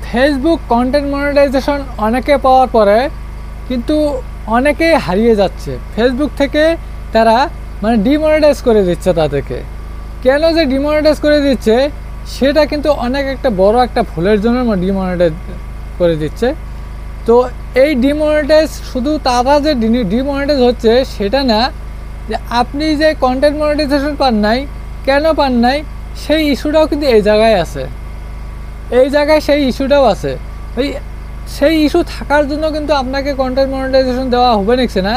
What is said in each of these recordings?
Facebook content monetization অনেকে পাওয়ার পরে কিন্তু অনেকেই হারিয়ে যাচ্ছে। ফেসবুক থেকে তারা মানে ডিমনিটাইজ করে দিচ্ছে তাদেরকে। কেন যে ডিমনিটাইজ করে দিচ্ছে সেটা কিন্তু অনেক একটা বড় একটা ভুলের জন্য ডিমনিটাইজ করে দিচ্ছে। তো এই ডিমনিটাইজ শুধু তারা যে ডিমনিটাইজ হচ্ছে সেটা না, যে আপনি যে কন্টেন্ট মনিটাইজেশন পান নাই, কেন পান নাই, সেই ইস্যুটাও কিন্তু এই জায়গায় আছে। এই জায়গায় সেই ইস্যুটাও আছে। সেই ইস্যু থাকার জন্য কিন্তু আপনাকে কন্টেন্ট মনিটাইজেশন দেওয়া হবে নিচ্ছে না।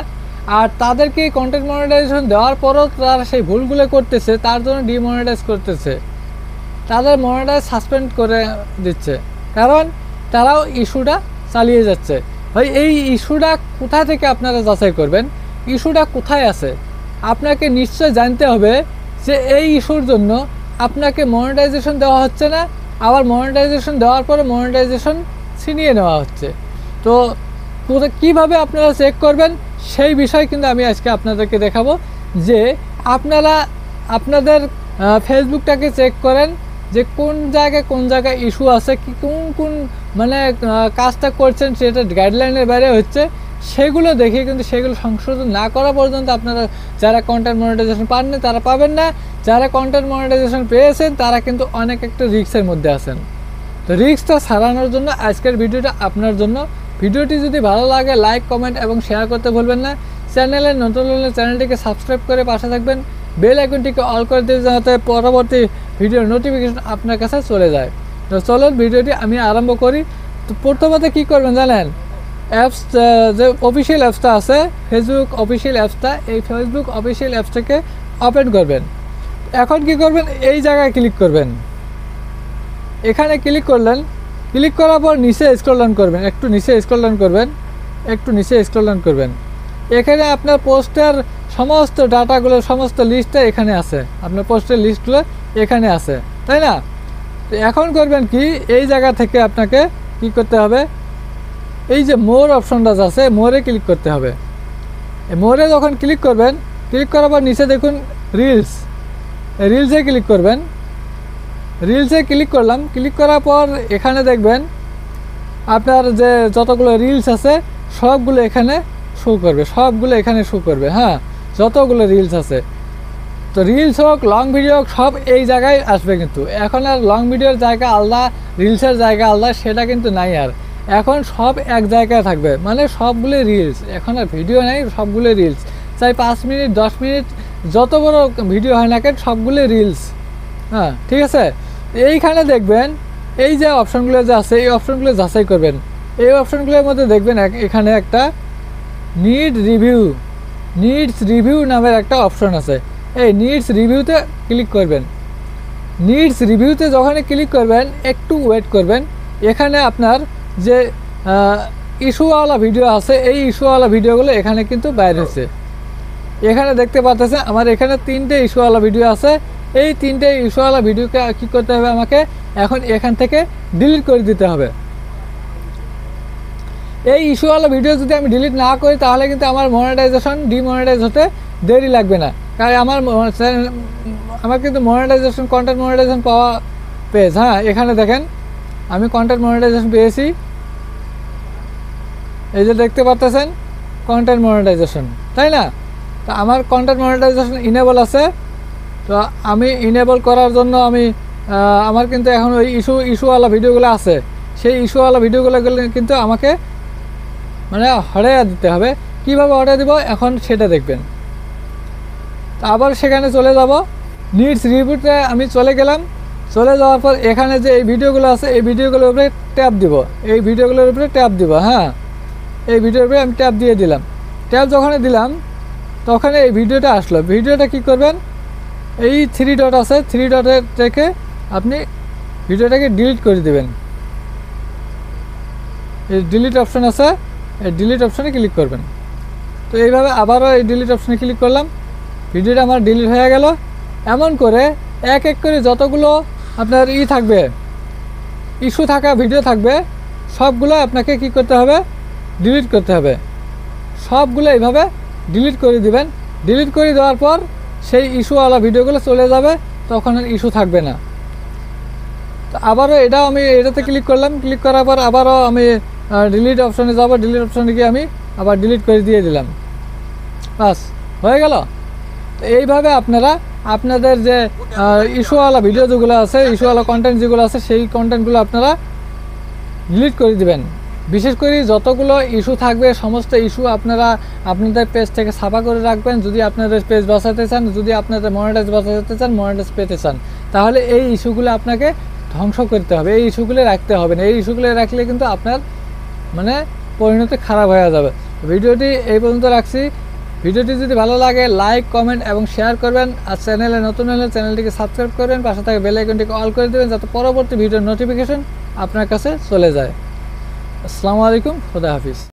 আর তাদেরকে কন্টেন্ট মনিটাইজেশন দেওয়ার পরও তারা সেই ভুলগুলো করতেছে, তার জন্য ডিমনিটাইজ করতেছে, তাদের মনিটাইজ সাসপেন্ড করে দিচ্ছে, কারণ তারাও ইস্যুটা চালিয়ে যাচ্ছে। ভাই এই ইস্যুটা কোথা থেকে আপনারা যাচাই করবেন? ইস্যুটা কোথায় আছে আপনাকে নিশ্চয় জানতে হবে যে এই ইস্যুর জন্য আপনাকে মনিটাইজেশন দেওয়া হচ্ছে না, আবার মনিটাইজেশন দেওয়ার পরে মনিটাইজেশন ছিনিয়ে নেওয়া হচ্ছে। তো কিভাবে আপনারা চেক করবেন সেই বিষয় কিন্তু আমি আজকে আপনাদেরকে দেখাবো, যে আপনারা আপনাদের ফেসবুকটাকে চেক করেন যে কোন জায়গায় ইস্যু আছে, কি কোন মানে কাজটা করছেন সেটা গাইডলাইনের বাইরে হচ্ছে, সেগুলো দেখে কিন্তু সেগুলো সংশোধন না করা পর্যন্ত আপনারা যারা কন্টেন্ট মনিটাইজেশন পাননি তারা পাবেন না, যারা কন্টেন্ট মনিটাইজেশন পেয়েছেন তারা কিন্তু অনেক একটা রিস্কের মধ্যে আছেন। তো রিস্কটা ছাড়ানোর জন্য আজকের ভিডিওটা আপনার জন্য। ভিডিওটি যদি ভালো লাগে লাইক, কমেন্ট এবং শেয়ার করতে ভুলবেন না। চ্যানেলে নতুন হলে চ্যানেলটিকে সাবস্ক্রাইব করে পাশে থাকবেন, বেল আইকনটিকে অল করে দিয়ে যাতে পরবর্তী ভিডিওর নোটিফিকেশন আপনার কাছে চলে যায়। তো চলুন ভিডিওটি আমি আরম্ভ করি। তো প্রথমত কী করবেন জানেন, অ্যাপস যে অফিসিয়াল অ্যাপসটা আছে, ফেসবুক অফিসিয়াল অ্যাপসটা, এই ফেসবুক অফিসিয়াল অ্যাপসটাকে ওপেন করবেন। এখন কি করবেন, এই জায়গায় ক্লিক করবেন। এখানে ক্লিক করলেন, ক্লিক করার পর নিচে স্ক্রল ডাউন করবেন, একটু নিচে স্ক্রল ডাউন করবেন, একটু নিচে স্ক্রল ডাউন করবেন। এখানে আপনার পোস্টের সমস্ত ডাটাগুলো, সমস্ত লিস্টটা এখানে আছে, আপনার পোস্টের লিস্টগুলো এখানে আছে, তাই না? তো এখন করবেন কি, এই জায়গা থেকে আপনাকে কি করতে হবে, এই যে মোর অপশনটা আছে, মোরে ক্লিক করতে হবে। মোরে যখন ক্লিক করবেন, ক্লিক করার পর নিচে দেখুন রিলস, রিলসে ক্লিক করবেন। রিলসে ক্লিক করলাম, ক্লিক করার পর এখানে দেখবেন আপনার যে যতগুলো রিলস আছে সবগুলো এখানে শো করবে, সবগুলো এখানে শো করবে। হ্যাঁ, যতগুলো রিলস আছে, তো রিলস হোক লং ভিডিও হোক সব এই জায়গায় আসবে। কিন্তু এখন আর লং ভিডিওর জায়গা আলাদা, রিলসের জায়গা আলাদা, সেটা কিন্তু নাই। আর এখন সব এক জায়গায় থাকবে, মানে সবগুলো রিলস, এখন আর ভিডিও নাই, সবগুলো রিলস। চাই 5 মিনিট 10 মিনিট যত বড় ভিডিও হয় না কেন, সবগুলো রিলস। হ্যাঁ, ঠিক আছে। এইখানে দেখবেন এই যে অপশনগুলো যে আছে, এই অপশনগুলো যাচাই করবেন। এই অপশনগুলোর মধ্যে দেখবেন এখানে একটা নিডস রিভিউ নামের একটা অপশন আছে। এই নিডস রিভিউতে ক্লিক করবেন। নিডস রিভিউতে যখন ক্লিক করবেন একটু ওয়েট করবেন। এখানে আপনার যে ইস্যুওয়ালা ভিডিও আছে, এই ইস্যুওয়ালা ভিডিওগুলো এখানে কিন্তু বাইর হয়েছে। এখানে দেখতে পাচ্ছেন আমার এখানে 3টে ইস্যুওয়ালা ভিডিও আছে। এই 3টে ইস্যুওয়ালা ভিডিওকে কী করতে হবে, আমাকে এখন এখান থেকে ডিলিট করে দিতে হবে। এই ইস্যুওয়ালা ভিডিও যদি আমি ডিলিট না করি তাহলে কিন্তু আমার মনিটাইজেশন ডিমনিটাইজ হতে দেরি লাগবে না, কারণ আমার কিন্তু মনিটাইজেশন, কন্টেন্ট মনিটাইজেশন পাওয়া পেজ। হ্যাঁ, এখানে দেখেন আমি কন্টেন্ট মনিটাইজেশন পেয়েছি, এই যে দেখতে পাচ্ছেন কন্টেন্ট মনিটাইজেশন, তাই না? তো আমার কন্টেন্ট মনিটাইজেশন ইনেবল আছে। তো আমি ইনেবল করার জন্য আমার কিন্তু এখন ওই ইস্যুওয়ালা ভিডিওগুলো আছে, সেই ইস্যুওয়ালা ভিডিওগুলো কিন্তু আমাকে মানে হটাইয়া দিতে হবে। কীভাবে হটাই দেবো এখন সেটা দেখবেন। তো আবার সেখানে চলে যাব, নিডস রিভিউতে আমি চলে গেলাম। চলে যাওয়ার পর এখানে যে এই ভিডিওগুলো আছে, এই ভিডিওগুলোর উপরে ট্যাপ দিব, এই ভিডিওগুলোর উপরে ট্যাপ দিব। হ্যাঁ, এই ভিডিওর উপরে আমি ট্যাপ দিয়ে দিলাম। ট্যাপ যখন দিলাম তখন এই ভিডিওটা আসলো। ভিডিওটা কি করবেন, এই 3 ডট আছে, 3 ডটের থেকে আপনি ভিডিওটাকে ডিলিট করে দেবেন। এই ডিলিট অপশন আছে, এই ডিলিট অপশনে ক্লিক করবেন। তো এইভাবে আবারও এই ডিলিট অপশনে ক্লিক করলাম, ভিডিওটা আমার ডিলিট হয়ে গেল। এমন করে এক এক করে যতগুলো আপনার থাকবে, ইস্যু থাকা ভিডিও থাকবে, সবগুলো আপনাকে কি করতে হবে, ডিলিট করতে হবে। সবগুলো এইভাবে ডিলিট করে দিবেন। ডিলিট করে দেওয়ার পর সেই ইস্যুওয়ালা ভিডিওগুলো চলে যাবে, তখন আর ইস্যু থাকবে না। তো আবারও আমি এটাতে ক্লিক করলাম, ক্লিক করার পর আবারও আমি ডিলিট অপশনে যাব, ডিলিট অপশনে গিয়ে আমি আবার ডিলিট করে দিয়ে দিলাম, বাস হয়ে গেল। তো এইভাবে আপনারা আপনাদের যে ইস্যুওয়ালা ভিডিও যেগুলো আছে, ইস্যুওয়ালা কন্টেন্ট যেগুলো আছে, সেই কন্টেন্টগুলো আপনারা ডিলিট করে দিবেন। বিশেষ করে যতগুলো ইস্যু থাকবে সমস্ত ইস্যু আপনারা আপনাদের পেজ থেকে ছাপা করে রাখবেন। যদি আপনাদের পেজ বাঁচাতে চান, যদি আপনাদের মনিটাইজ বাঁচাতে চান, মনিটাইজ পেতে চান, তাহলে এই ইস্যুগুলো আপনাকে ধ্বংস করতে হবে, এই ইস্যুগুলো রাখতে হবে না। এই ইস্যুগুলো রাখলে কিন্তু আপনার মানে পরিণতি খারাপ হয়ে যাবে। ভিডিওটি এই পর্যন্ত রাখছি। ভিডিওটি যদি ভালো লাগে লাইক, কমেন্ট এবং শেয়ার করবেন। আর চ্যানেলে নতুন হলে চ্যানেলটিকে সাবস্ক্রাইব করবেন, পাশে থাকা বেল আইকনটিকে অল করে দেবেন যাতে পরবর্তী ভিডিওর নোটিফিকেশন আপনার কাছে চলে যায়। আসসালামু আলাইকুম, খুদা হাফিজ।